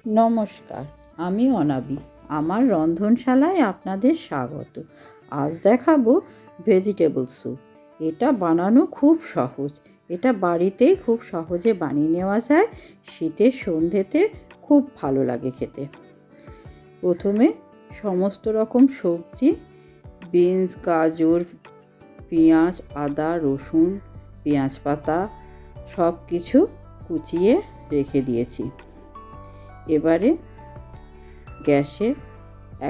নমস্কার, আমি অনাবি। আমার রন্ধনশালায় আপনাদের স্বাগত। আজ দেখাবো ভেজিটেবল স্যুপ। এটা বানানো খুব সহজ। এটা বাড়িতেই খুব সহজে বানিয়ে নেওয়া যায়। শীতের সন্ধ্যেতে খুব ভালো লাগে খেতে। প্রথমে সমস্ত রকম সবজি, বিনস, গাজর, পেঁয়াজ, আদা, রসুন, পেঁয়াজ পাতা সব কিছু কুচিয়ে রেখে দিয়েছি। এবারে গ্যাসে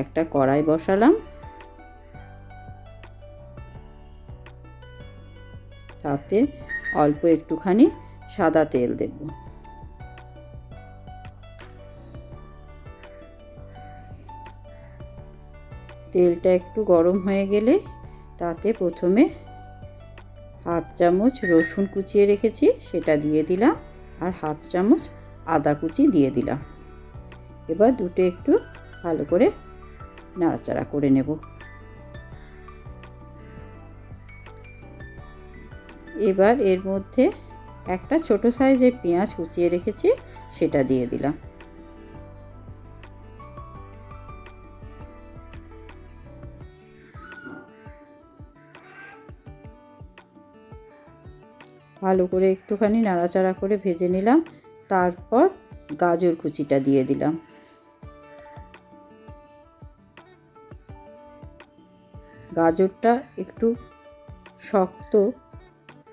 একটা কড়াই বসালাম। তাতে অল্প একটুখানি সাদা তেল দেব। তেলটা একটু গরম হয়ে গেলে তাতে প্রথমে হাফ চামচ রসুন কুচিয়ে রেখেছি সেটা দিয়ে দিলাম, আর হাফ চামচ আদা কুচি দিয়ে দিলাম। এবার দুটো একটু ভালো করে নাড়াচাড়া করে নেব। এবার এর মধ্যে একটা ছোট সাইজের পেঁয়াজ কুচিয়ে রেখেছি সেটা দিয়ে দিলাম। ভালো করে একটুখানি নাড়াচাড়া করে ভেজে নিলাম। তারপর গাজর কুচিটা দিয়ে দিলাম। গাজরটা একটু শক্ত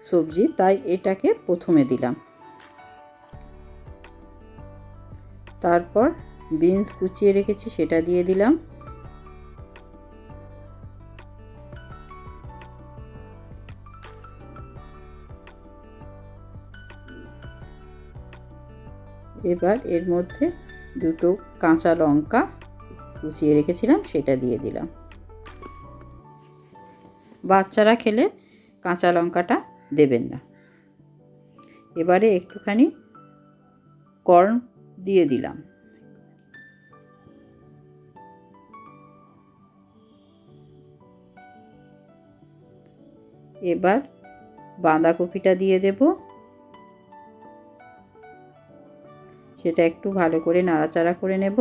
সবজি, তাই এটাকে প্রথমে দিলাম। তারপর বিনস কুচিয়ে রেখেছি সেটা দিয়ে দিলাম। এবার এর মধ্যে দুটো কাঁচা লঙ্কা কুচিয়ে রেখেছিলাম সেটা দিয়ে দিলাম। বাচ্চারা খেলে কাঁচা লঙ্কাটা দেবেন না। এবারে একটুখানি কর্ন দিয়ে দিলাম। এবার বাঁধাকপিটা দিয়ে দেব। সেটা একটু ভালো করে নাড়াচাড়া করে নেব।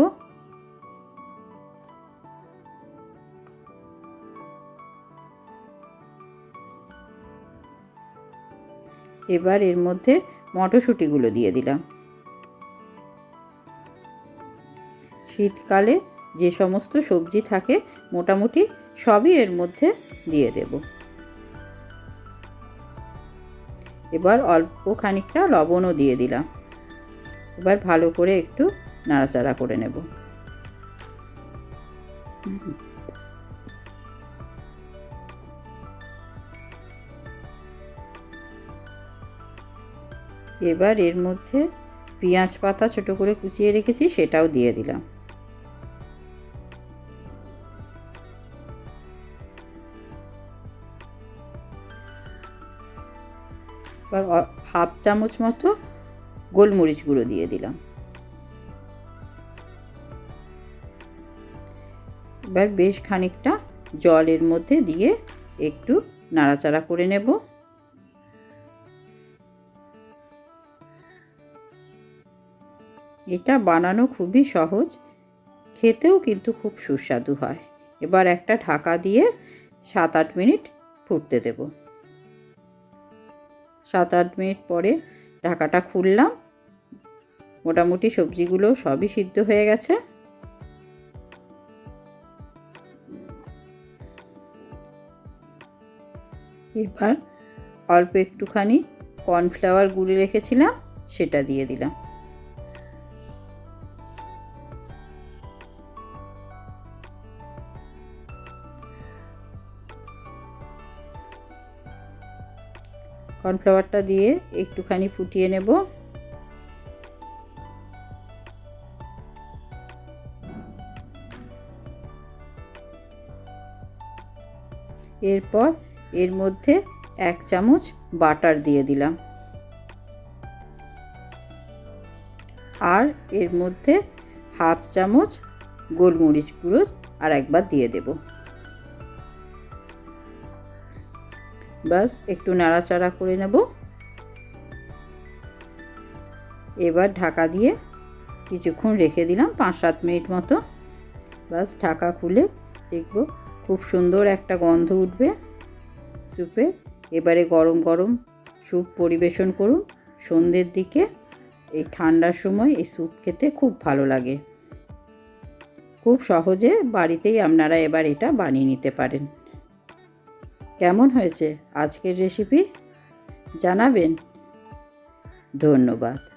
এবার এর মধ্যে মটরশুঁটিগুলো দিয়ে দিলাম। শীতকালে যে সমস্ত সবজি থাকে মোটামুটি সবই এর মধ্যে দিয়ে দেব। এবার অল্প খানিকটা লবণও দিয়ে দিলাম। এবার ভালো করে একটু নাড়াচাড়া করে নেব। এবার এর মধ্যে পেঁয়াজ পাতা ছোট করে কুচিয়ে রেখেছি সেটাও দিয়ে দিলাম। এবার হাফ চামচ মতো গোলমরিচ গুঁড়ো দিয়ে দিলাম। এবার বেশ খানিকটা জলের মধ্যে দিয়ে একটু নাড়াচাড়া করে নেব। এটা বানানো খুবই সহজ, খেতেও কিন্তু খুব সুস্বাদু হয়। এবার একটা ঢাকা দিয়ে 7-8 মিনিট ফুটতে দেব। 7-8 মিনিট পরে ঢাকাটা খুললাম। মোটামুটি সবজিগুলো সবই সিদ্ধ হয়ে গেছে। এবার অল্প একটুখানি কর্নফ্লাওয়ার গুঁড়ে রেখেছিলাম সেটা দিয়ে দিলাম। কর্নফ্লাওয়ারটা দিয়ে একটুখানি ফুটিয়ে নেব। এরপর এর মধ্যে 1 চামচ বাটার দিয়ে দিলাম, আর এর মধ্যে হাফ চামচ গোলমরিচ গুঁড়ো আর একবার দিয়ে দেব। বাস একটু নাড়াচাড়া করে নেব। এবার ঢাকা দিয়ে কিছুক্ষণ রেখে দিলাম 5-7 মিনিট মতো। বাস ঢাকা খুলে দেখব খুব সুন্দর একটা গন্ধ উঠবে স্যুপে। এবারে গরম গরম স্যুপ পরিবেশন করুন সন্ধ্যের দিকে। এই ঠান্ডার সময় এই স্যুপ খেতে খুব ভালো লাগে। খুব সহজে বাড়িতেই আপনারা এবার এটা বানিয়ে নিতে পারেন। কেমন হয়েছে আজকের রেসিপি জানাবেন। ধন্যবাদ।